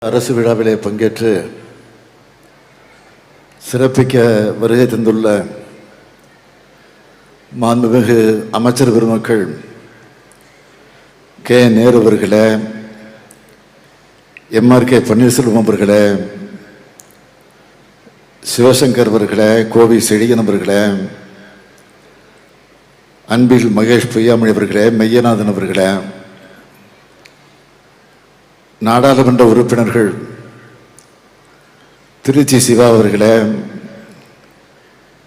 அரசு விழாவிலே பங்கேற்று சிறப்பிக்க வருகை தந்துள்ள மாண்புமிகு அமைச்சர் பெருமக்கள் கே. நேரு அவர்களே, எம்.ஆர்.கே. பன்னீர்செல்வம் அவர்களே, சிவசங்கர் அவர்களே, கோவி செழியன் அவர்களே, அன்பில் மகேஷ் பொய்யாமொழி அவர்களே, மெய்யநாதன் அவர்களே, நாடாளுமன்ற உறுப்பினர்கள் திருச்சி சிவா அவர்களே,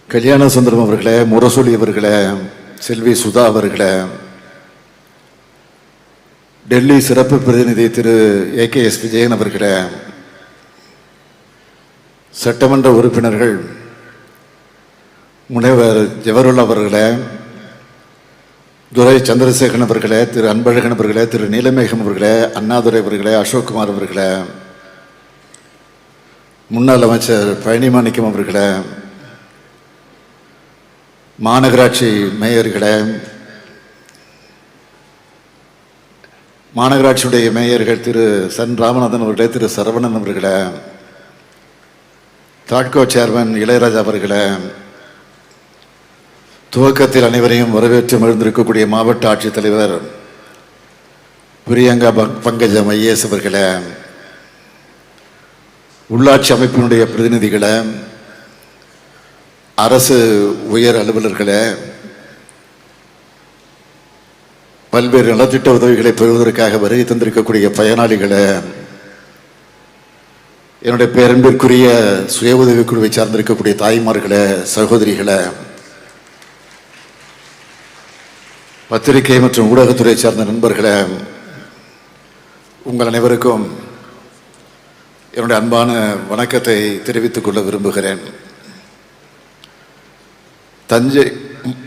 கல்யாண சுந்தரம் அவர்களே, முரசொலி அவர்களே, செல்வி சுதா அவர்களே, டெல்லி சிறப்பு பிரதிநிதி திரு ஏ.கே.எஸ். விஜயன் அவர்களே, சட்டமன்ற உறுப்பினர்கள் முனைவர் ஜவஹர்லால் அவர்களே, துரை சந்திரசேகரன் அவர்களே, திரு அன்பழகன் அவர்களே, திரு நீலமேகம் அவர்களே, அண்ணாதுரை அவர்களே, அசோக்குமார் அவர்களே, முன்னாள் அமைச்சர் பழனிமாணிக்கம் அவர்களே, மாநகராட்சி மேயர்களே, மாநகராட்சியுடைய மேயர்கள் திரு சன் ராமநாதன் அவர்களே, திரு சரவணன் அவர்களே, தாட்கோ சேர்மன் இளையராஜா அவர்களே, துவக்கத்தில் அனைவரையும் வரவேற்று மகிழ்ந்திருக்கக்கூடிய மாவட்ட ஆட்சித்தலைவர் பிரியங்கா பங்கஜம் ஐஏஎஸ் அவர்களே, உள்ளாட்சி அமைப்பினுடைய பிரதிநிதிகளே, அரசு உயர் அலுவலர்களே, பல்வேறு நலத்திட்ட உதவிகளை பெறுவதற்காக வருகை தந்திருக்கக்கூடிய பயனாளிகளே, என்னுடைய பேரன்பிற்குரிய சுய உதவி குழுவை சார்ந்திருக்கக்கூடிய தாய்மார்களே, சகோதரிகளே, பத்திரிகை மற்றும் ஊடகத்துறை சார்ந்த நண்பர்களே, உங்கள் அனைவருக்கும் என்னுடைய அன்பான வணக்கத்தை தெரிவித்துக் கொள்ள விரும்புகிறேன்.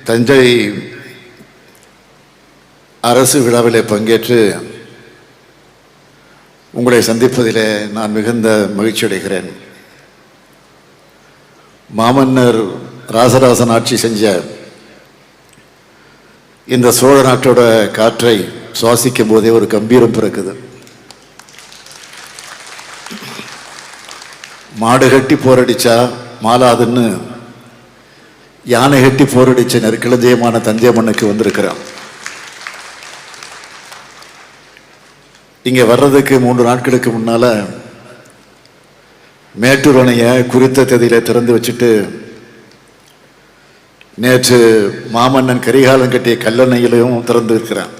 தஞ்சை அரசு விழாவிலே பங்கேற்று உங்களை சந்திப்பதிலே நான் மிகுந்த மகிழ்ச்சி அடைகிறேன். மாமன்னர் ராசராசன் ஆட்சி செஞ்ச இந்த சோழ நாட்டோட காற்றை சுவாசிக்கும் போதே ஒரு கம்பீரம் பிறக்குது. மாடு கட்டி போரடிச்சா மாலாதுன்னு யானை கட்டி போரடிச்ச நெற்களஞ்சியமான தஞ்சை மண்ணுக்கு வந்திருக்கிறான். இங்கே வர்றதுக்கு 3 நாட்களுக்கு முன்னால மேட்டூர் அணையை குறித்த தேதியில திறந்து வச்சுட்டு நேற்று மாமன்னன் கரிகாலன் கட்டிய கல்லணையிலையும் திறந்து இருக்கிறான்.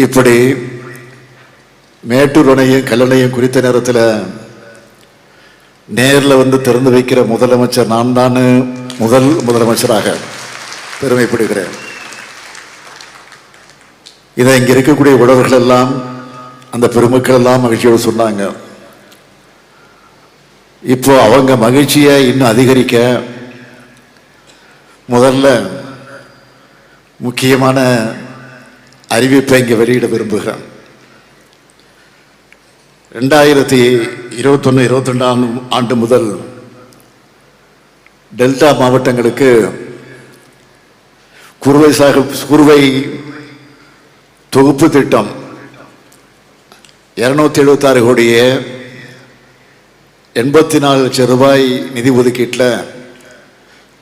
இப்படி மேட்டூர் அணையும் கல்லணையும் குறித்த நேரத்தில் நேரில் வந்து திறந்து வைக்கிற முதலமைச்சர் நான் தான் முதல் முதலமைச்சராக பெருமைப்படுகிறேன். இதை இங்கே இருக்கக்கூடிய உழவர்கள் எல்லாம் அந்த பெருமக்கள் எல்லாம் மகிழ்ச்சியோடு சொன்னாங்க. இப்போ அவங்க மகிழ்ச்சியை இன்னும் அதிகரிக்க முதல்ல முக்கியமான அறிவிப்பை இங்கே வெளியிட விரும்புகிறேன். 2021-22 ஆண்டு முதல் டெல்டா மாவட்டங்களுக்கு குறுவை தொகுப்பு திட்டம் 276 கோடியே 84 லட்சம் ரூபாய் நிதி ஒதுக்கீட்டில்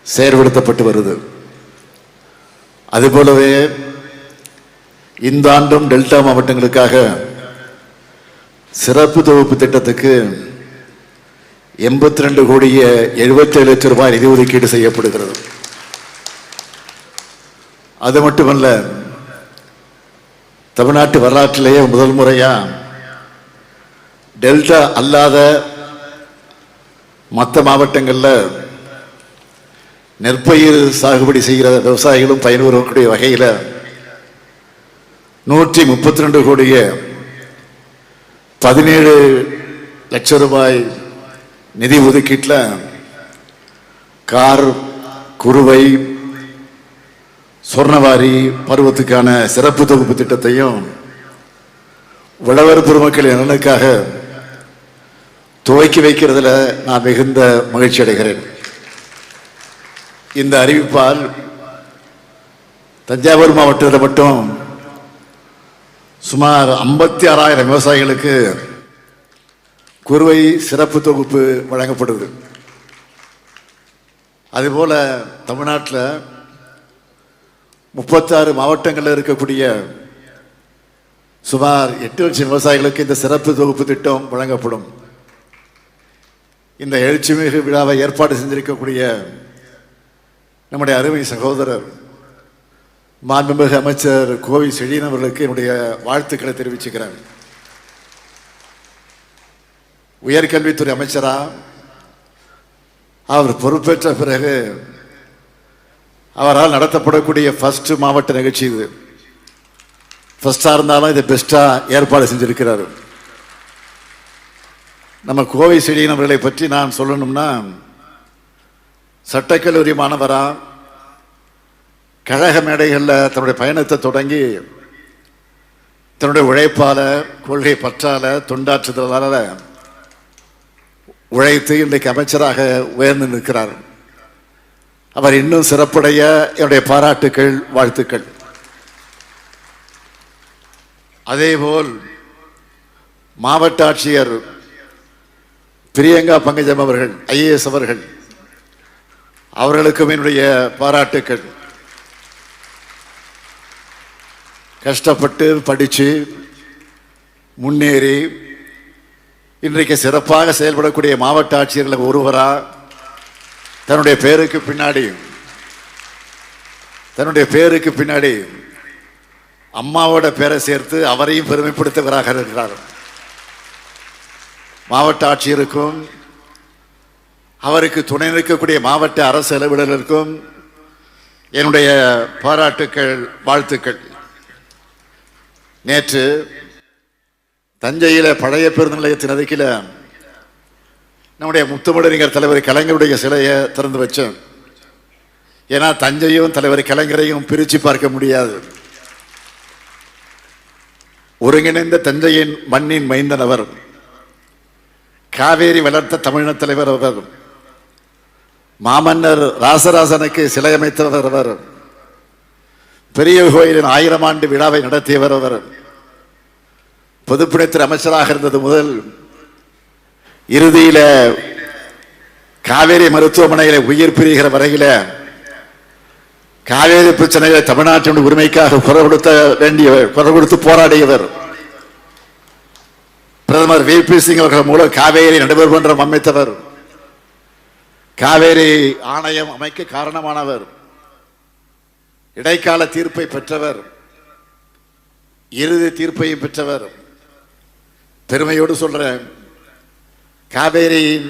செயல்படுத்தப்பட்டு வருது. அதுபோலவே இந்த ஆண்டும் டெல்டா மாவட்டங்களுக்காக சிறப்பு தொகுப்பு திட்டத்துக்கு 82 கோடியே 77 லட்சம் ரூபாய் நிதி ஒதுக்கீடு செய்யப்படுகிறது. அது மட்டுமல்ல, தமிழ்நாட்டு வரலாற்றிலேயே முதல் முறையா டெல்டா அல்லாத மற்ற மாவட்டங்களில் நெற்பயிர் சாகுபடி செய்கிற விவசாயிகளும் பயன்பெறக்கூடிய வகையில் 132 கோடியே 17 லட்சம் ரூபாய் நிதி ஒதுக்கீட்டில் கார், குறுவை, சொர்ணவாரி பருவத்துக்கான சிறப்பு தொகுப்பு திட்டத்தையும் உழவர் பெருமக்கள் நலனுக்காக துவக்கி வைக்கிறதுல நான் மிகுந்த மகிழ்ச்சி அடைகிறேன். இந்த அறிவிப்பால் தஞ்சாவூர் மாவட்டத்தில் மட்டும் சுமார் 56,000 விவசாயிகளுக்கு குறுவை சிறப்பு தொகுப்பு வழங்கப்படுது. அதுபோல தமிழ்நாட்டில் 36 மாவட்டங்களில் இருக்கக்கூடிய சுமார் 8 லட்சம் விவசாயிகளுக்கு இந்த சிறப்பு தொகுப்பு திட்டம் வழங்கப்படும். இந்த எழுச்சிமிகு விழாவை ஏற்பாடு செஞ்சிருக்கக்கூடிய நம்முடைய அருமை சகோதரர் மாண்புமிகு அமைச்சர் கோவை செழியன் அவர்களுக்கு என்னுடைய வாழ்த்துக்களை தெரிவிச்சுக்கிறேன். உயர்கல்வித்துறை அமைச்சரா அவர் பொறுப்பேற்ற பிறகு அவரால் நடத்தப்படக்கூடிய ஃபர்ஸ்ட் மாவட்ட நிகழ்ச்சி இது. ஃபர்ஸ்டாக இருந்தாலும் இதை பெஸ்ட்டாக ஏற்பாடு செஞ்சிருக்கிறார். நம்ம கோவை செழியன் அவர்களை பற்றி நான் சொல்லணும்னா, சட்டக்கல்லூரி மாணவரா கழக மேடைகளில் தன்னுடைய பயணத்தை தொடங்கி தன்னுடைய உழைப்பால, கொள்கை பற்றால, தொண்டாற்றுதலால உழைத்து இன்றைக்கு அமைச்சராக உயர்ந்து நிற்கிறார். அவர் இன்னும் சிறப்புடைய என்னுடைய பாராட்டுக்கள், வாழ்த்துக்கள். அதேபோல் மாவட்ட ஆட்சியர் பிரியங்கா பங்கஜம் அவர்கள், ஐஏஎஸ் அவர்கள், அவர்களுக்கும் என்னுடைய பாராட்டுக்கள். கஷ்டப்பட்டு படித்து முன்னேறி இன்றைக்கு சிறப்பாக செயல்படக்கூடிய மாவட்ட ஆட்சியர்கள் ஒருவரா தன்னுடைய பேருக்கு பின்னாடி அம்மாவோட பேரை சேர்த்து அவரையும் பெருமைப்படுத்துவராக இருக்கிறார். மாவட்ட ஆட்சியருக்கும் அவருக்கு துணை நிற்கக்கூடிய மாவட்ட அரசு அலுவலர்களுக்கும் என்னுடைய பாராட்டுக்கள், வாழ்த்துக்கள். நேற்று தஞ்சையில் பழைய பேருந்து நிலையத்தின் அருகில் நம்முடைய முத்தமிழறிஞர் தலைவர் கலைஞருடைய சிலையை திறந்து வச்சேன். ஏன்னா தஞ்சையும் தலைவர் கலைஞரையும் பிரித்து பார்க்க முடியாது. ஒருங்கிணைந்த தஞ்சையின் மண்ணின் மைந்தன் அவர், காவேரி வளர்த்த தமிழின தலைவர் அவர், மாமன்னர் ராசராசனுக்கு சிலை அமைத்தவர் அவர், பெரிய கோயிலின் 1000 ஆண்டு விழாவை நடத்தியவர் அவர், பொதுப்பணித்துறை அமைச்சராக இருந்தது முதல் இறுதியில காவேரி மருத்துவமனையில உயிர் பிரிகிற வரையில காவேரி பிரச்சனைகளை தமிழ்நாட்டின் உரிமைக்காக குரல் கொடுத்து போராடியவர். பிரதமர் VP சிங் அவர்கள் மூலம் காவேரி நடுவர் மன்றம் அமைத்தவர், காவேரி ஆணையம் அமைக்க காரணமானவர், இடைக்கால தீர்ப்பை பெற்றவர், இறுதி தீர்ப்பையும் பெற்றவர். பெருமையோடு சொல்றேன், காவேரியின்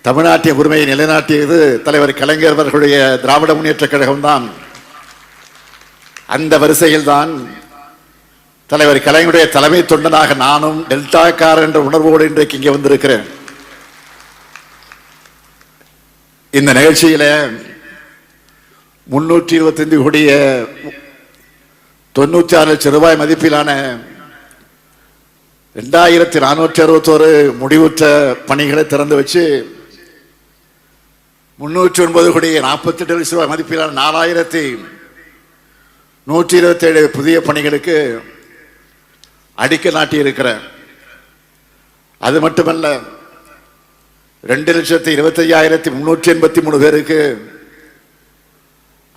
தமிழ்நாட்டிய உரிமையை நிலைநாட்டியது தலைவர் கலைஞர் அவர்களுடைய திராவிட முன்னேற்ற கழகம் தான். அந்த வரிசையில் தான் தலைவர் கலைஞருடைய தலைமை தொண்டனாக நானும் டெல்டாக்கார் என்ற உணர்வோடு இன்றைக்கு இங்கே வந்திருக்கிறேன். இந்த நிகழ்ச்சியில 325 கோடிய 96 லட்சம் ரூபாய் மதிப்பிலான 2461 முடிவுற்ற பணிகளை திறந்து வச்சு 309 கோடி 48 லட்சம் ரூபாய் மதிப்பிலான 4127 புதிய பணிகளுக்கு அடிக்கல் நாட்டி இருக்கிறேன். அது மட்டுமல்ல, 2,25,383 பேருக்கு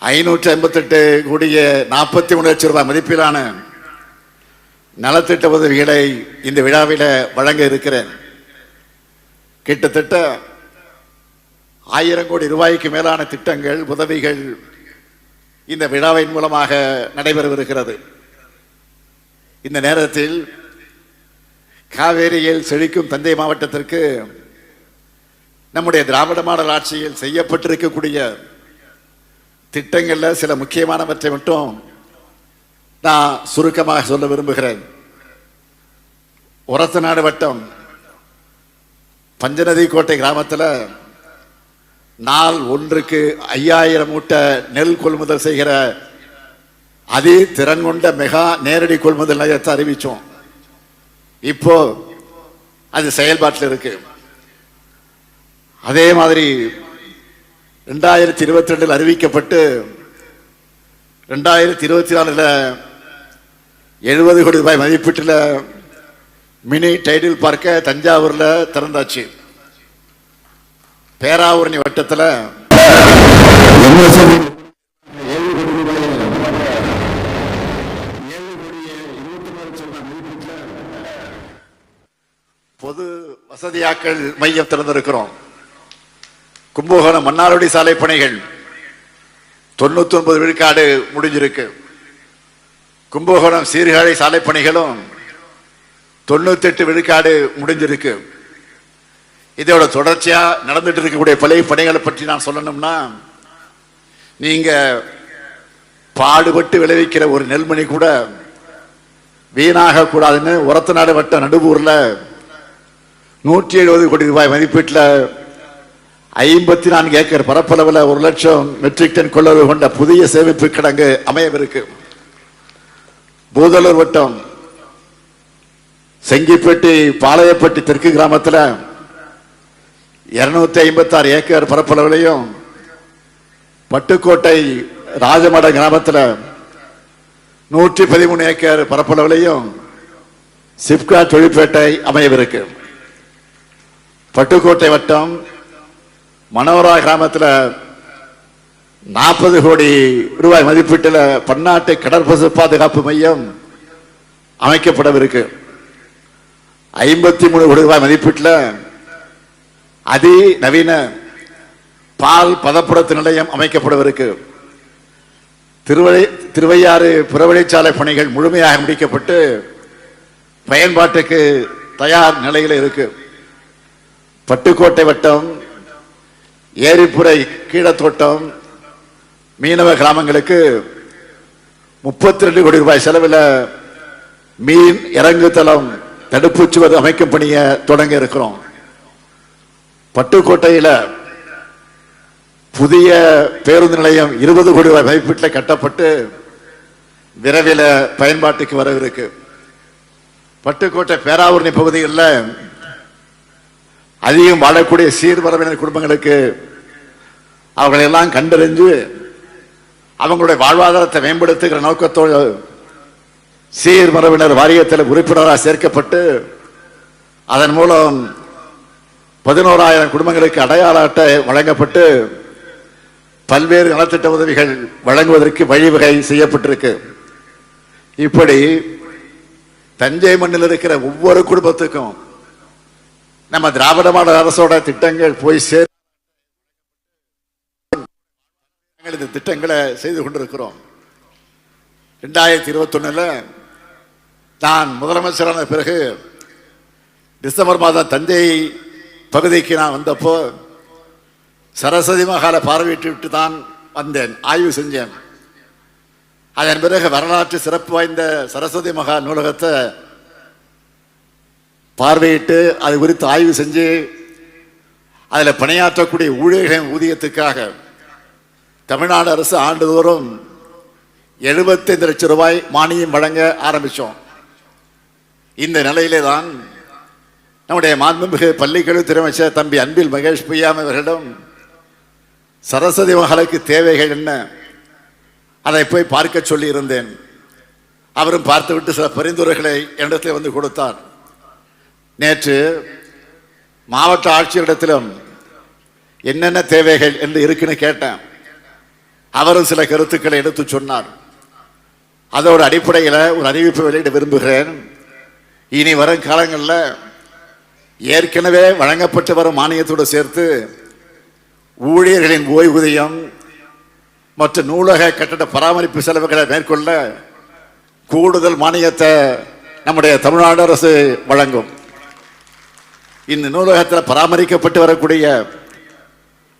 558 கோடிய 43 லட்சம் ரூபாய் மதிப்பிலான நலத்திட்ட உதவிகளை இந்த விழாவில வழங்க இருக்கிறேன். கிட்டத்தட்ட 1000 கோடி ரூபாய்க்கு மேலான திட்டங்கள், உதவிகள் இந்த விழாவின் மூலமாக நடைபெறவிருக்கிறது. இந்த நேரத்தில் காவேரியில் செழிக்கும் தஞ்சை மாவட்டத்திற்கு நம்முடைய திராவிட மாடல் ஆட்சியில் செய்யப்பட்டிருக்கக்கூடிய திட்டங்கள்ல சில முக்கியமானவற்றை மட்டும் நான் சுருக்கமாக சொல்ல விரும்புகிறேன். ஒரத்தநாடு வட்டம் பஞ்சநதி கோட்டை கிராமத்தில் நாள் ஒன்றுக்கு 5000 மூட்டை நெல் கொள்முதல் செய்கிற அதி திறன் கொண்ட மெகா நேரடி கொள்முதல் நிலையத்தை அறிவிச்சோம். இப்போ அது செயல்பாட்டில் இருக்கு. அதே மாதிரி 2022 அறிவிக்கப்பட்டு 2024 70 கோடி ரூபாய் மதிப்பீட்டில் மினி டைடில் பார்க்க தஞ்சாவூர்ல திறந்தாச்சு. பேராவூரணி வட்டத்தில் பொது வசதியாக்கல் மையம் திறந்திருக்கிறோம். கும்பகோணம் மன்னார்குடி சாலை பணிகள் 99 விழுக்காடு முடிஞ்சிருக்கு. கும்பகோணம் சீர்காழி சாலை பணிகளும் 98 விழுக்காடு முடிஞ்சிருக்கு. இதோட தொடர்ச்சியா நடந்துட்டு இருக்கக்கூடிய பழைய பணிகளை பற்றி நான் சொல்லணும்னா, நீங்க பாடுபட்டு விளைவிக்கிற ஒரு நெல்மணி கூட வீணாக கூடாதுன்னு ஒரத்தநாடு வட்ட நடுவூர்ல 170 கோடி ரூபாய் மதிப்பீட்டில் 54 ஏக்கர் பரப்பளவில் 1 லட்சம் மெட்ரிக் டன் கொள்ளளவு கொண்ட புதிய சேமிப்பு கிடங்கு அமையவிருக்கு. பூதலூர் வட்டம் செங்கிப்பட்டி பாளையப்பட்டி தெற்கு கிராமத்தில் 256 ஏக்கர் பரப்பளவிலையும், பட்டுக்கோட்டை ராஜமட கிராமத்தில் 113 ஏக்கர் பரப்பளவிலையும் சிப்கா தொழிற்பேட்டை அமையவிருக்கு. பட்டுக்கோட்டை வட்டம் மனோரா கிராமத்தில் 40 கோடி ரூபாய் மதிப்பீட்டில் பன்னாட்டு கடற்பசு பாதுகாப்பு மையம் அமைக்கப்படவிருக்கு. 53 கோடி ரூபாய் மதிப்பீட்டில் அதிநவீன பால் பதப்படுத்து நிலையம் அமைக்கப்படவிருக்கு. திருவையாறு புறவழிச்சாலை பணிகள் முழுமையாக முடிக்கப்பட்டு பயன்பாட்டுக்கு தயார் நிலையில் இருக்கு. பட்டுக்கோட்டை வட்டம் ஏரிப்புரை கீழத்தோட்டம் மீனவ கிராமங்களுக்கு 32 கோடி ரூபாய் செலவில் மீன் இறங்கு தளம் தடுப்பு சுவர் அமைக்கும் பணியை தொடங்க இருக்கிறோம். பட்டுக்கோட்டையில் புதிய பேருந்து நிலையம் 20 கோடி ரூபாய் மதிப்பீட்டில் கட்டப்பட்டு விரைவில் பயன்பாட்டுக்கு வரவிருக்கு. பட்டுக்கோட்டை பேராவூரணி பகுதியில் அதிகம் வாழக்கூடிய சீர்மரபினர் குடும்பங்களுக்கு அவர்களெல்லாம் கண்டறிஞ்சு அவங்களுடைய வாழ்வாதாரத்தை மேம்படுத்துகிற நோக்கத்தோடு சீர்மரபினர் வாரியத்தில் உறுப்பினராக சேர்க்கப்பட்டு அதன் மூலம் 11,000 குடும்பங்களுக்கு அடையாள அட்டை வழங்கப்பட்டு பல்வேறு நலத்திட்ட உதவிகள் வழங்குவதற்கு வழிவகை செய்யப்பட்டிருக்கு. இப்படி தஞ்சை மண்ணில் இருக்கிற ஒவ்வொரு குடும்பத்துக்கும் நம்ம திராவிட மாடல் அரசோட திட்டங்கள் போய் சேர இந்த திட்டங்களை செய்து கொண்டிருக்கிறோம். 2021 நான் முதலமைச்சரான பிறகு டிசம்பர் மாதம் தஞ்சை பகுதிக்கு நான் வந்தப்போ சரஸ்வதி மகாலை பார்வையிட்டு விட்டு தான் வந்தேன், ஆய்வு செஞ்சேன். அதன் பிறகு வரலாற்று சிறப்பு வாய்ந்த சரஸ்வதி மகா நூலகத்தை பார்வையிட்டு அது குறித்து ஆய்வு செஞ்சு அதில் பணியாற்றக்கூடிய ஊழியர்களின் ஊதியத்துக்காக தமிழ்நாடு அரசு ஆண்டுதோறும் 75 லட்சம் ரூபாய் மானியம் வழங்க ஆரம்பித்தோம். இந்த நிலையிலே தான் நம்முடைய மாண்புமிகு பள்ளிக்கல்வித்துறை அமைச்சர் தம்பி அன்பில் மகேஷ் பொய்யாமை அவர்களிடம் சரஸ்வதி மகாலுக்கு தேவைகள் என்ன அதை போய் பார்க்க சொல்லி இருந்தேன். அவரும் பார்த்துவிட்டு சில பரிந்துரைகளை என்னிடத்தில் வந்து கொடுத்தார். நேற்று மாவட்ட ஆட்சியரிடத்திலும் என்னென்ன தேவைகள் என்று இருக்குன்னு கேட்டேன். அவரும் சில கருத்துக்களை எடுத்து சொன்னார். அதோட அடிப்படையில் ஒரு அறிவிப்பு வெளியிட விரும்புகிறேன். இனி வரும் காலங்களில் ஏற்கனவே வழங்கப்பட்டு வரும் மானியத்தோடு சேர்த்து ஊழியர்களின் ஓய்வூதியம் மற்றும் நூலக கட்டட பராமரிப்பு செலவுகளை மேற்கொள்ள கூடுதல் மானியத்தை நம்முடைய தமிழ்நாடு அரசு வழங்கும். இந்த நூலகத்தில் பராமரிக்கப்பட்டு வரக்கூடிய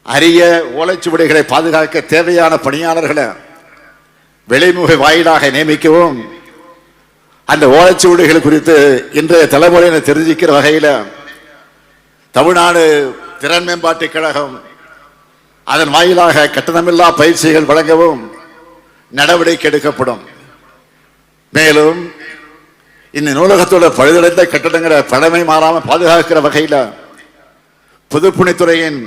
அரிய ஓலைச்சுவடிகளை பாதுகாக்க தேவையான பணியாளர்களை வெளிமுக வாயிலாக நியமிக்கவும், அந்த ஓலைச்சுவடிகள் குறித்து இன்றைய தலைமுறையினர் தெரிஞ்சிக்கிற வகையில் தமிழ்நாடு திறன் மேம்பாட்டுக் கழகம் அதன் வாயிலாக கட்டணமில்லா பயிற்சிகள் வழங்கவும் நடவடிக்கை எடுக்கப்படும். மேலும் இந்த நூலகத்தோட பழுதடைந்த கட்டடங்களை பழமை மாறாமல் பாதுகாக்கிற வகையில் பொதுப்பணித்துறையின்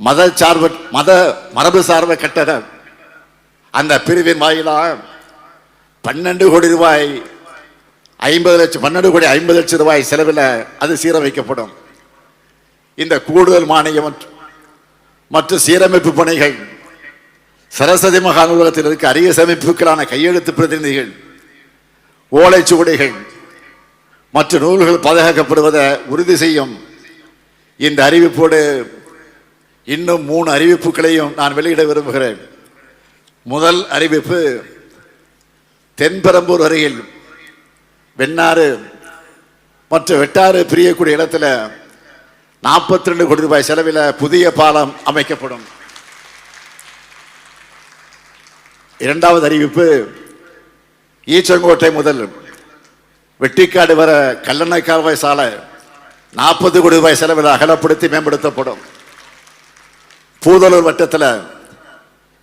மரபு சார்ப கட்டட அந்த பிரிவின் வாயிலாக 12 கோடி ரூபாய் 12 கோடி 50 லட்சம் ரூபாய் செலவில் அது சீரமைக்கப்படும். இந்த கூடுதல் மானியம் மற்றும் சீரமைப்பு பணிகள் சரஸ்வதி மகா நூலகத்தில் இருக்க அரிய சேமிப்புகளான கையெழுத்து பிரதிநிதிகள், ஓலைச்சுவடிகள் மற்ற நூல்கள் பாதுகாக்கப்படுவதை உறுதி செய்யும். இந்த அறிவிப்போடு இன்னும் 3 அறிவிப்புகளையும் நான் வெளியிட விரும்புகிறேன். முதல் அறிவிப்பு, தென்பெரம்பூர் அருகில் வெண்ணாறு மற்றும் வெட்டாறு பிரியக்கூடிய இடத்துல 42 கோடி ரூபாய் செலவில் புதிய பாலம் அமைக்கப்படும். இரண்டாவது அறிவிப்பு, ஈச்சங்கோட்டை முதல் வெட்டிக்காடு வர கல்லணை கால்வாய் சாலை 40 கோடி ரூபாய் செலவில் அகலப்படுத்தி மேம்படுத்தப்படும். பூதலூர் வட்டத்தில்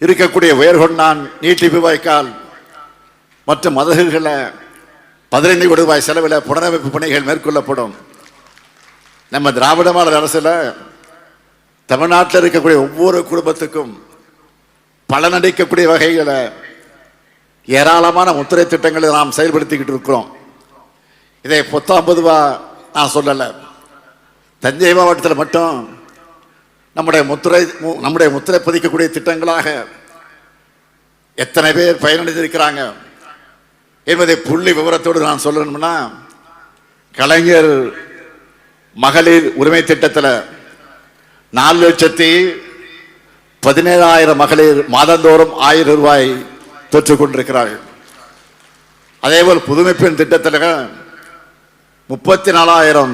இருக்கக்கூடிய உயர்கொண்டான் நீட்டிப்பு வாய்க்கால் மற்றும் மதகுகளை 15 கோடி ரூபாய் செலவில் புனரமைப்பு பணிகள் மேற்கொள்ளப்படும். நம்ம திராவிட மாடல் அரசில் தமிழ்நாட்டில் இருக்கக்கூடிய ஒவ்வொரு குடும்பத்துக்கும் பலனளிக்கக்கூடிய வகைகளை ஏராளமான முத்திரை திட்டங்களை நாம் செயல்படுத்திக்கிட்டு இருக்கிறோம். இதை பொத்தாம்பதுவா நான் சொல்லலை. தஞ்சை மாவட்டத்தில் மட்டும் நம்முடைய முத்திரை பதிக்கக்கூடிய திட்டங்களாக எத்தனை பேர் பயனடைந்திருக்கிறாங்க என்பதை புள்ளி விவரத்தோடு நான் சொல்லணும்னா, கலைஞர் மகளிர் உரிமை திட்டத்தில் 4,17,000 மகளிர் மாதந்தோறும் 1000 ரூபாய் பெற்றுக் கொண்டிருக்கிறார்கள். அதேபோல் புதுமை பெண் திட்டத்தில் 34,000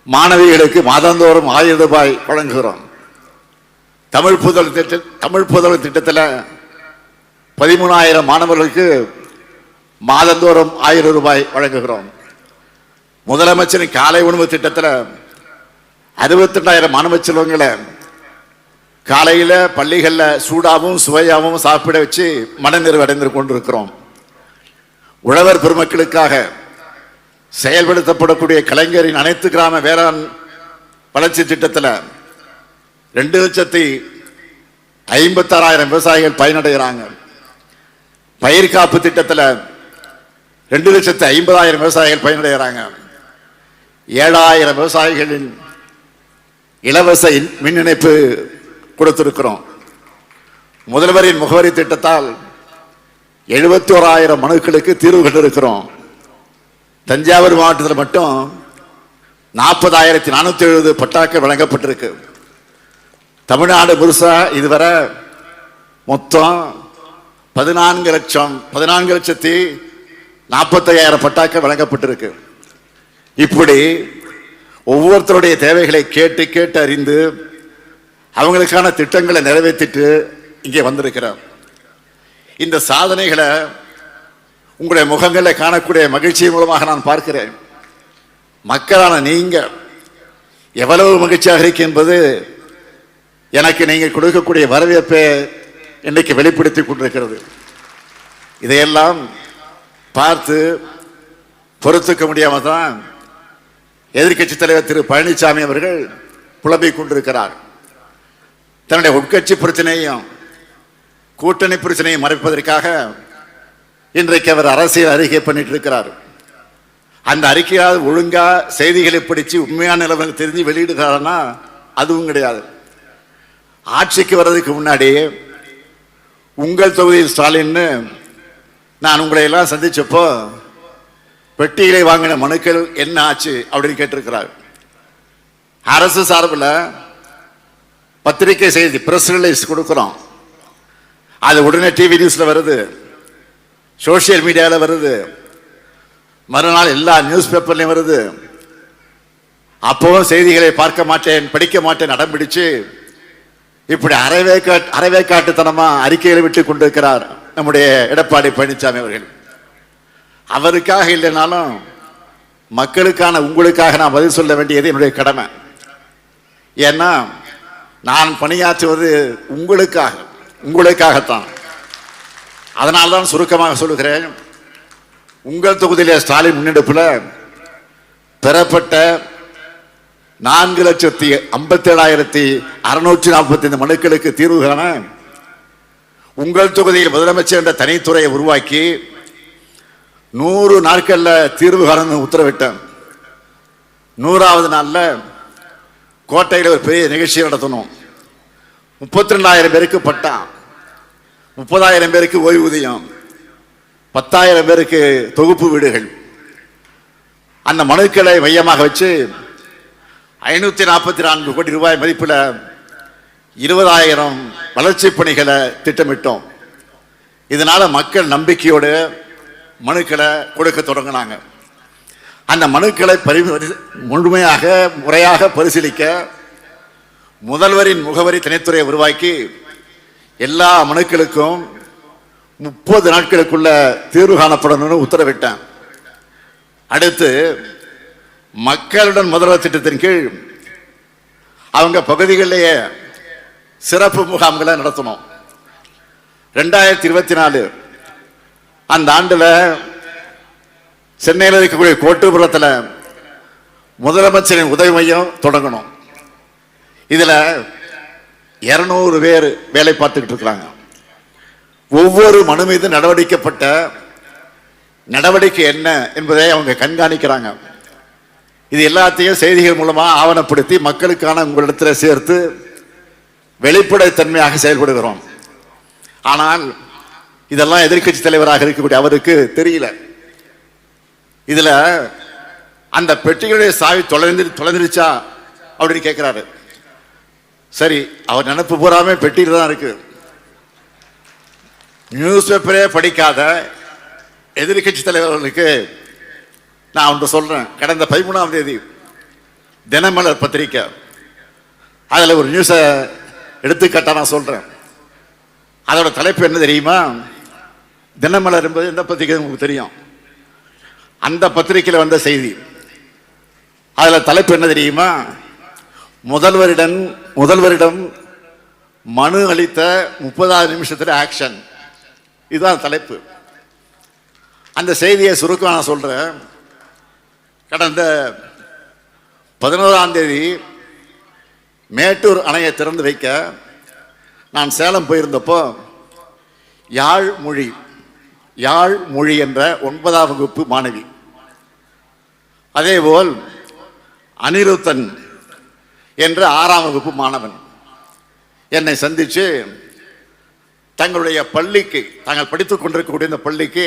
மாணவிகளுக்கு மாதந்தோறும் 1000 ரூபாய் வழங்குகிறோம். தமிழ் புதல்வர் திட்டத்தில் 13,000 மாணவர்களுக்கு மாதந்தோறும் 1000 ரூபாய் வழங்குகிறோம். முதலமைச்சரின் காலை உணவு திட்டத்தில் 62,000 மாணவ செல்வங்களை காலையில் பள்ளிகளில் சூடாகவும் சுவையாகவும் சாப்பிட வச்சு மனநிறைவு அடைந்து கொண்டிருக்கிறோம். உழவர் பெருமக்களுக்காக செயல்படுத்தப்படக்கூடிய கலைஞரின் அனைத்து கிராம வேளாண் வளர்ச்சி திட்டத்தில் 2,56,000 விவசாயிகள் பயனடைகிறாங்க. பயிர் காப்பு திட்டத்தில் 2,50,000 விவசாயிகள் பயனடைகிறாங்க. 7,000 விவசாயிகளின் இலவச மின் இணைப்பு கொடுத்திருக்கிறோம். முதல்வரின் முகவரி திட்டத்தால் 71,000 மனுக்களுக்கு தீர்வு கண்டிருக்கிறோம். தஞ்சாவூர் மாவட்டத்தில் மட்டும் 40,470 பட்டாக்கள் வழங்கப்பட்டிருக்கு. தமிழ்நாடு முழுசா இதுவரை மொத்தம் 14,45,000 பட்டாக்கள் வழங்கப்பட்டிருக்கு. இப்படி ஒவ்வொருத்தருடைய தேவைகளை கேட்டு கேட்டு அறிந்து அவங்களுக்கான திட்டங்களை நிறைவேற்றிட்டு இங்கே வந்திருக்கிறார். இந்த சாதனைகளை உங்களுடைய முகங்களில் காணக்கூடிய மகிழ்ச்சி மூலமாக நான் பார்க்கிறேன். மக்களான நீங்க எவ்வளவு மகிழ்ச்சியாக இருக்கு என்பது எனக்கு நீங்கள் கொடுக்கக்கூடிய வரவேற்பை இன்னைக்கு வெளிப்படுத்தி கொண்டிருக்கிறது. இதையெல்லாம் பார்த்து பொறுத்துக்க முடியாமல் தான் எதிர்கட்சி தலைவர் திரு பழனிசாமி அவர்கள் புலம்பிக் கொண்டிருக்கிறார். தன்னுடைய உட்கட்சி பிரச்சனையும் கூட்டணி பிரச்சனையும் மறைப்பதற்காக இன்றைக்கு அவர் அரசியல் அறிக்கை பண்ணிட்டு இருக்கிறார். அந்த அறிக்கையால் ஒழுங்கா செய்திகளை படித்து உண்மையான நிலவரம் தெரிஞ்சு வெளியிடுகிறாருன்னா அதுவும் கிடையாது. ஆட்சிக்கு வர்றதுக்கு முன்னாடி உங்கள் தொகுதியில் ஸ்டாலின்னு நான் உங்களை எல்லாம் சந்திச்சப்போ பெட்டிகளை வாங்கின மனுக்கள் என்ன ஆச்சு அப்படின்னு கேட்டிருக்கிறார். அரசு சார்பில் பத்திரிகை செய்தி பிரஸ் ரிலீஸ் கொடுக்கிறோம். அது உடனே டிவி நியூஸ்ல வருது, சோசியல் மீடியாவில் வருது, மறுநாள் எல்லா நியூஸ் பேப்பர்லையும் வருது. அப்பவும் செய்திகளை பார்க்க மாட்டேன் படிக்க மாட்டேன் அடம் பிடிச்சு இப்படி அரைவேக்காட்டுத்தனமா அறிக்கைகளை விட்டு கொண்டிருக்கிறார் நம்முடைய எடப்பாடி பழனிசாமி அவர்கள். அவருக்காக இல்லைனாலும் மக்களுக்கான உங்களுக்காக நான் பதில் சொல்ல வேண்டியது என்னுடைய கடமை. ஏன்னா நான் பணியாற்றுவது உங்களுக்காகத்தான். அதனால்தான் சுருக்கமாக சொல்லுகிறேன். உங்கள் தொகுதியிலே ஸ்டாலின் முன்னெடுப்பில் பெறப்பட்ட 4,57,645 மனுக்களுக்கு தீர்வு காண உங்கள் தொகுதியில் முதலமைச்சர் என்ற தனித்துறையை உருவாக்கி 100 நாட்கள்ல தீர்வு காணணும் உத்தரவிட்டேன். 100வது நாள்ல கோட்டையில் ஒரு பெரிய நிகழ்ச்சி நடத்தணும். 32,000 பேருக்கு பட்டா, 30,000 பேருக்கு ஓய்வூதியம், 10,000 பேருக்கு தொகுப்பு வீடுகள். அந்த மனுக்களை மையமாக வச்சு 544 கோடி ரூபாய் மதிப்பில் 20,000 வளர்ச்சி பணிகளை திட்டமிட்டோம். இதனால மக்கள் நம்பிக்கையோடு மனுக்களை கொடுக்க தொடங்கினாங்க. அந்த மனுக்களை முழுமையாக முறையாக பரிசீலிக்க முதல்வரின் முகவரி தனித்துறையை உருவாக்கி எல்லா மனுக்களுக்கும் 30 நாட்களுக்குள்ள தீர்வு காணப்படணும்னு உத்தரவிட்டேன். அடுத்து மக்களுடன் முதல்வர் திட்டத்தின் கீழ் அவங்க பகுதிகளிலேயே சிறப்பு முகாம்களை நடத்தணும். 2024 அந்த ஆண்டுல சென்னையில் இருக்கக்கூடிய கோட்டுப்புறத்தில் முதலமைச்சரின் உதவி மையம் தொடங்கணும். இதுல 200 பேர் வேலை பார்த்துக்கிட்டு இருக்கிறாங்க. ஒவ்வொரு மனு மீது நடவடிக்கப்பட்ட நடவடிக்கை என்ன என்பதை அவங்க கண்காணிக்கிறாங்க. இது எல்லாத்தையும் செய்திகள் மூலமா ஆவணப்படுத்தி மக்களுக்கான உங்களிடத்தில் சேர்த்து வெளிப்படைத்தன்மையாக செயல்படுகிறோம். ஆனால் இதெல்லாம் எதிர்க்கட்சி தலைவராக இருக்கக்கூடிய அவருக்கு தெரியல. இதுல அந்த பெட்டிகளுடைய சாவி தொலைந்துருச்சா அப்படின்னு கேட்கிறாரு. சரி, அவர் நினைப்பு பூராமே பெட்டியில் தான் இருக்கு. நியூஸ் பேப்பரே படிக்காத எதிர்க்கட்சி தலைவர்களுக்கு நான் ஒன்று சொல்றேன். கடந்த 13ஆம் தேதி தினமலர் பத்திரிக்கை, அதில் ஒரு நியூஸை எடுத்துக்காட்டா நான் சொல்றேன். அதோட தலைப்பு என்ன தெரியுமா? தினமலர் என்பது எந்த பத்திரிகை உங்களுக்கு தெரியும்? அந்த பத்திரிகையில் வந்த செய்தி. அதில் தலைப்பு என்ன தெரியுமா? முதல்வரிடம் மனு அளித்த 30வது நிமிஷத்தில் ஆக்ஷன். இதுதான் தலைப்பு. அந்த செய்தியை சுருக்கம் நான் சொல்றேன். கடந்த 11ஆம் தேதி மேட்டூர் அணையை திறந்து வைக்க நான் சேலம் போயிருந்தப்போ யாழ் மொழி என்ற 9ஆம் வகுப்பு மாணவி, அதேபோல் அனிருத்தன் என்ற 6ஆம் வகுப்பு மாணவன் என்னை சந்திச்சு தங்களுடைய பள்ளிக்கு, தாங்கள் படித்துக் கொண்டிருக்கக்கூடிய இந்த பள்ளிக்கு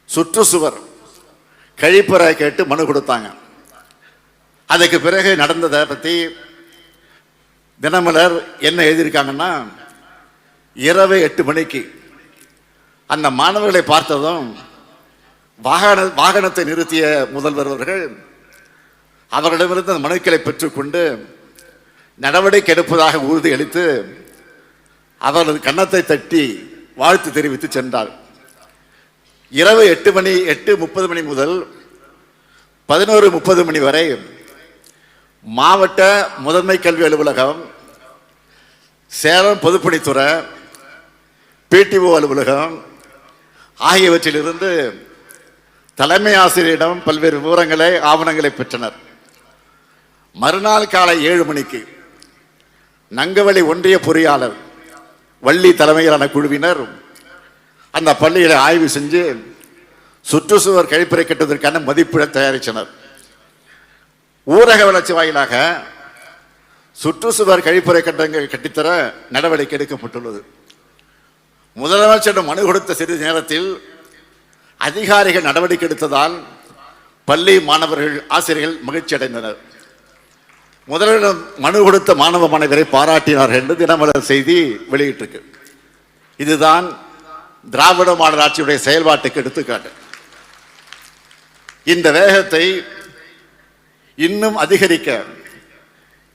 சுற்றுச்சுவர் கழிப்பறை கேட்டு மனு கொடுத்தாங்க. அதுக்கு பிறகு நடந்ததை பற்றி தினமலர் என்ன எழுதியிருக்காங்கன்னா, இரவு 8 மணிக்கு அந்த மாணவர்களை பார்த்ததும் வாகனத்தை நிறுத்திய முதல்வர் அவர்கள் அவர்களிடமிருந்து அந்த மனுக்களை பெற்றுக்கொண்டு நடவடிக்கை எடுப்பதாக உறுதியளித்து அவரது கன்னத்தை தட்டி வாழ்த்து தெரிவித்து சென்றார். இரவு 8:30 மணி முதல் 11:30 மணி வரை மாவட்ட முதன்மை கல்வி அலுவலகம், சேலம் பொதுப்பணித்துறை, பிடிஓ அலுவலகம் ஆகியவற்றிலிருந்து தலைமை ஆசிரியரிடம் பல்வேறு விவரங்களை, ஆவணங்களை பெற்றனர். மறுநாள் காலை 7 மணிக்கு நங்கவழி ஒன்றிய பொறியாளர் வள்ளி தலைமையிலான குழுவினர் அந்த பள்ளிகளை ஆய்வு செஞ்சு சுற்றுச்சுவர் கழிப்பறை கட்டுவதற்கான மதிப்பீடை தயாரித்தனர். ஊரக வளர்ச்சி வாயிலாக சுற்றுச்சுவர் கழிப்பறை கட்டங்கள் கட்டித்தர நடவடிக்கை எடுக்கப்பட்டுள்ளது. முதலமைச்சரிடம் மனு கொடுத்த சிறிது நேரத்தில் அதிகாரிகள் நடவடிக்கை எடுத்ததால் பள்ளி மாணவர்கள், ஆசிரியர்கள் மகிழ்ச்சி அடைந்தனர். முதலிடம் மனு கொடுத்த மாணவ மாணவரை பாராட்டினார்கள் என்று தினமலர் செய்தி வெளியிட்டிருக்கு. இதுதான் திராவிட மாடல் ஆட்சியுடைய செயல்பாட்டுக்கு எடுத்துக்காட்டு. இந்த வேகத்தை இன்னும் அதிகரிக்க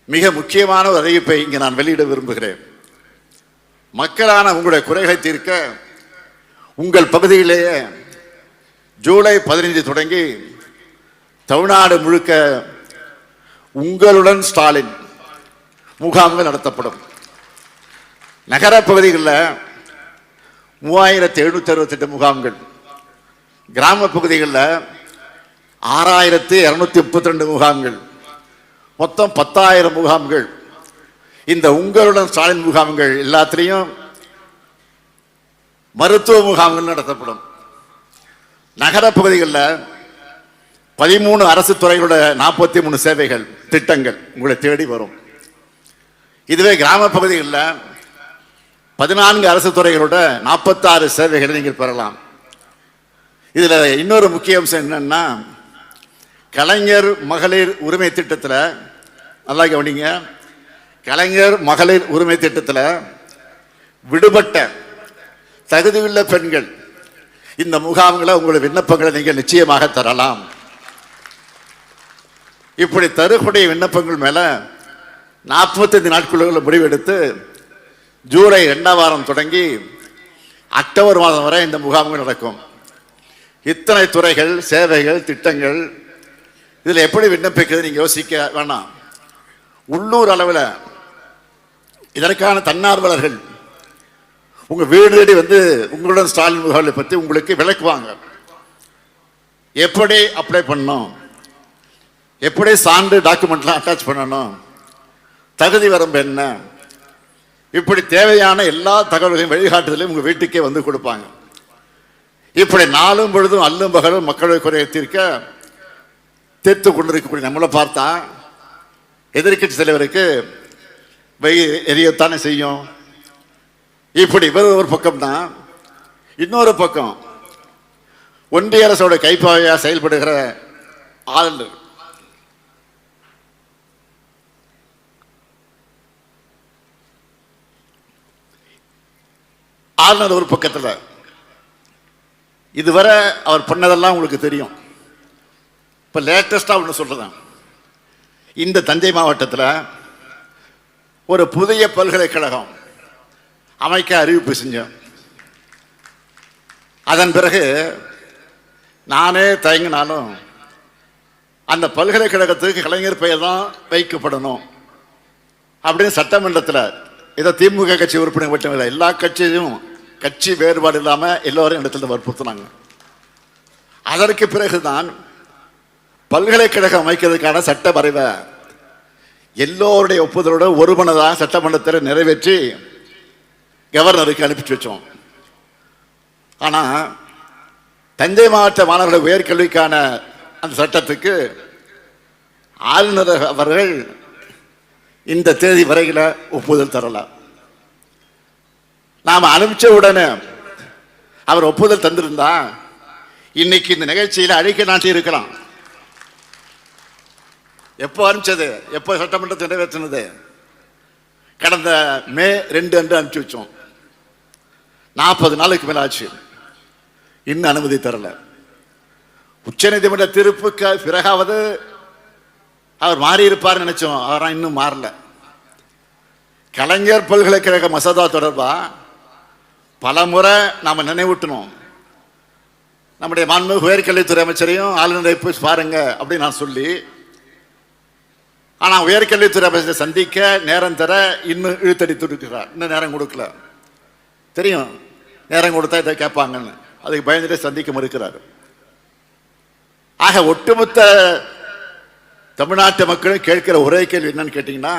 மிக முக்கியமான ஒரு அறிவிப்பை இங்கு நான் வெளியிட விரும்புகிறேன். மக்களான உங்களுடைய குறைகளை தீர்க்க உங்கள் பகுதியிலேயே ஜூலை 15 தொடங்கி தமிழ்நாடு முழுக்க உங்களுடன் ஸ்டாலின் முகாம்கள் நடத்தப்படும். நகர பகுதிகளில் 3768 முகாம்கள், கிராம பகுதிகளில் 6232 முகாம்கள், மொத்தம் 10,000 முகாம்கள். இந்த உங்களுடன் ஸ்டாலின் முகாம்கள் எல்லாத்திலையும் மருத்துவ முகாம்கள் நடத்தப்படும். நகர பகுதிகளில் 13 அரசு துறைகளோட 43 சேவைகள் திட்டங்கள் உங்களை தேடி வரும். இதுவே கிராம பகுதிகளில் 14 அரசு துறைகளோட 46 சேவைகளை நீங்கள் பெறலாம். இதுல இன்னொரு முக்கிய அம்சம் என்னன்னா, கலைஞர் மகளிர் உரிமை திட்டத்தில் நல்லா கவனிங்க, கலைஞர் மகளிர் உரிமை திட்டத்தில் விடுபட்ட தகுதியுள்ள பெண்கள் இந்த முகாம்களை உங்களுடைய விண்ணப்பங்களை நீங்கள் நிச்சயமாக தரலாம். இப்படி தரக்கூடிய விண்ணப்பங்கள் மேல 45 நாட்களுக்குள்ள முடிவெடுத்து ஜூலை 2ஆம் வாரம் தொடங்கி அக்டோபர் மாதம் வரை இந்த முகாம்கள் நடக்கும். இத்தனை துறைகள், சேவைகள், திட்டங்கள், இதில் எப்படி விண்ணப்பிக்கிறது நீங்க யோசிக்க வேணாம். உள்ளூர் அளவில் இதற்கான தன்னார்வலர்கள் உங்க வீடு தேடி வந்து உங்களுடன் ஸ்டாலின் முகாமை பற்றி உங்களுக்கு விளக்குவாங்க. எப்படி அப்ளை பண்ணணும், எப்படி சான்று டாக்குமெண்ட்லாம் அட்டாச் பண்ணணும், தகுதி வரம்பு என்ன, இப்படி தேவையான எல்லா தகவல்களையும் வழிகாட்டுதலையும் உங்க வீட்டுக்கே வந்து கொடுப்பாங்க. இப்படி நாளும் பொழுதும் அல்லும் பகலும் மக்களுடைய குறையை தீர்த்து கொண்டிருக்கக்கூடிய நம்மளை பார்த்தா எதிர்க்கட்சி தலைவருக்கு எரியத்தானே செய்யும். இப்படி இவர் ஒரு பக்கம் தான். இன்னொரு பக்கம் ஒன்றிய அரசோட கைப்பாவையா செயல்படுகிற ஆளுநர். ஆளுநர் ஒரு பக்கத்தில் இதுவரை அவர் பண்ணதெல்லாம் உங்களுக்கு தெரியும். இப்போ லேட்டஸ்டாக ஒன்று சொல்கிறேன். இந்த தஞ்சை மாவட்டத்தில் ஒரு புதிய பல்கலைக்கழகம் அமைக்க அறிவிப்பு செஞ்சோம். அதன் பிறகு நானே தயங்கினாலும் அந்த பல்கலைக்கழகத்துக்கு கலைஞர் பெயர் தான் வைக்கப்படணும் அப்படின்னு சட்டமன்றத்தில் ஏதோ திமுக கட்சி உறுப்பினர் மட்டும் இல்லை, எல்லா கட்சியும் கட்சி வேறுபாடு இல்லாமல் எல்லோரும் இடத்துல வற்புறுத்தினாங்க. அதற்கு பிறகுதான் பல்கலைக்கழகம் அமைக்கிறதுக்கான சட்ட வரைவை எல்லோருடைய ஒப்புதலோடு ஒருமனதாக சட்டமன்றத்தில் நிறைவேற்றி கவர்னருக்கு அனுப்பிச்சு வச்சோம். ஆனால் தஞ்சை மாவட்ட மாணவர்களுடைய உயர்கல்விக்கான அந்த சட்டத்துக்கு ஆளுநர் அவர்கள் இந்த தேதி வரையில் ஒப்புதல் தரலாம். நாம் அனுப்பிச்ச உடனே அவர் ஒப்புதல் தந்திருந்தா இன்னைக்கு இந்த நிகழ்ச்சியில் அழிக்க நாட்டி இருக்கலாம். எப்போ அனுப்பிச்சது, எப்போ சட்டமன்றத்தை நிறைவேற்றினது? கடந்த மே 2 அன்று அனுப்பிச்சு வச்சோம். 40 நாளுக்கு மேல ஆச்சு, இன்னும் அனுமதி தரல. உச்ச நீதிமன்ற தீர்ப்புக்கு பிறகாவது அவர் மாறி இருப்பார் நினைச்சோம். அவரால் இன்னும் மாறல. கலைஞர் பல்கலைக்கழக மசோதா தொடர்பா பல முறை நாம நினைவூட்டணும். நம்முடைய மாண்புமிகு உயர்கல்வித்துறை அமைச்சரையும் ஆளுநரை போய் பாருங்க அப்படின்னு நான் சொல்லி, ஆனால் உயர்கல்வித்துறை அமைச்சரை சந்திக்க நேரம் தர இன்னும் இழுத்தடித்து இருக்கிறார். இன்னும் நேரம் கொடுக்கல. தெரியும் நேரம் கொடுத்தா இதை கேட்பாங்கன்னு, அதுக்கு பயந்துட்டு சந்திக்க மறுக்கிறார். ஆக ஒட்டுமொத்த தமிழ்நாட்டு மக்களும் கேட்கிற ஒரே கேள்வி என்னன்னு கேட்டீங்கன்னா,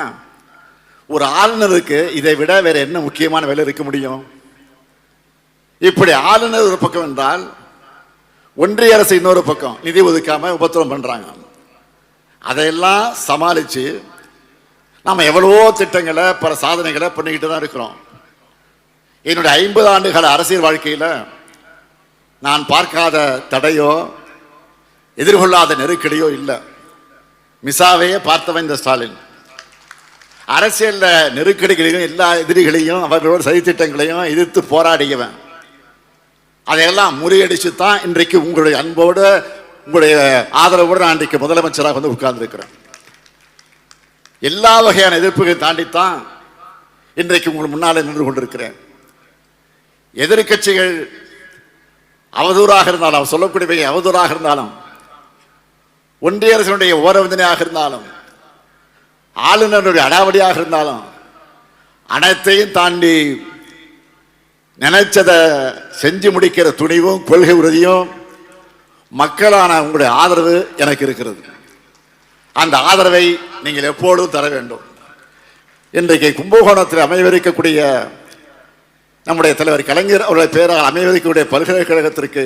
ஒரு ஆளுநருக்கு இதை விட வேற என்ன முக்கியமான வேலை இருக்க முடியும்? இப்படி ஆளுநர் ஒரு பக்கம் என்றால், ஒன்றிய அரசு இன்னொரு பக்கம் நிதி ஒதுக்காம உபத்திரம் பண்றாங்க. அதையெல்லாம் சமாளிச்சு நாம எவ்வளவோ திட்டங்களை பல சாதனைகளை பண்ணிக்கிட்டு தான் இருக்கிறோம். என்னுடைய 50 ஆண்டுகால அரசியல் வாழ்க்கையில் நான் பார்க்காத தடையோ எதிர்கொள்ளாத நெருக்கடியோ இல்லை. மிசாவையே பார்த்தவன் இந்த ஸ்டாலின். அரசியல்ல நெருக்கடிகளையும் எல்லா எதிரிகளையும் அவர்களோட சதித்திட்டங்களையும் எதிர்த்து போராடியவன். அதையெல்லாம் முறியடிச்சு தான் இன்றைக்கு உங்களுடைய அன்போடு உங்களுடைய ஆதரவோடு நான் இன்றைக்கு முதலமைச்சராக வந்து உட்கார்ந்து இருக்கிறேன். எல்லா வகையான எதிர்ப்புகளை தாண்டித்தான் இன்றைக்கு உங்களுக்கு முன்னாலே நின்று கொண்டிருக்கிறேன். எதிர்கட்சிகள் அவதூறாக இருந்தாலும், அவர் சொல்லக்கூடியவை அவதூறாக இருந்தாலும், ஒன்றிய அரசினுடைய ஓரவந்தனையாக இருந்தாலும், ஆளுநருடைய அடாவடியாக இருந்தாலும், அனைத்தையும் தாண்டி நினைச்சதை செஞ்சு முடிக்கிற துணிவும் கொள்கை உறுதியும் மக்களான உங்களுடைய ஆதரவு எனக்கு இருக்கிறது. அந்த ஆதரவை நீங்கள் எப்போதும் தர வேண்டும். இன்றைக்கு கும்பகோணத்தில் அமைவிருக்கக்கூடிய நம்முடைய தலைவர் கலைஞர் அவருடைய பெயரால் அமைவிருக்கக்கூடிய பல்கலைக்கழகத்திற்கு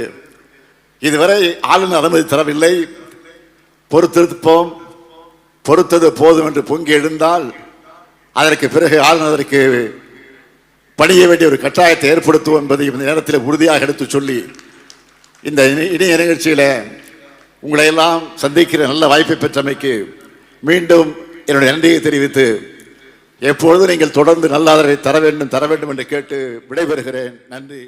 இதுவரை ஆளுநர் அனுமதி தரவில்லை. பொறுத்திருப்போம், பொறுத்தது போதும் என்று பொங்கி எழுந்தால் அதற்கு பிறகு ஆளுநருக்கு பணிய வேண்டிய ஒரு கட்டாயத்தை ஏற்படுத்துவோம் என்பதை இந்த நேரத்தில் உறுதியாக எடுத்து சொல்லி, இந்த இணைய நிகழ்ச்சியில் உங்களை எல்லாம் சந்திக்கிற நல்ல வாய்ப்பை பெற்றமைக்கு மீண்டும் என்னுடைய நன்றியை தெரிவித்து, எப்பொழுதும் நீங்கள் தொடர்ந்து நல்ல ஆதரவை தர வேண்டும் என்று கேட்டு விடைபெறுகிறேன். நன்றி.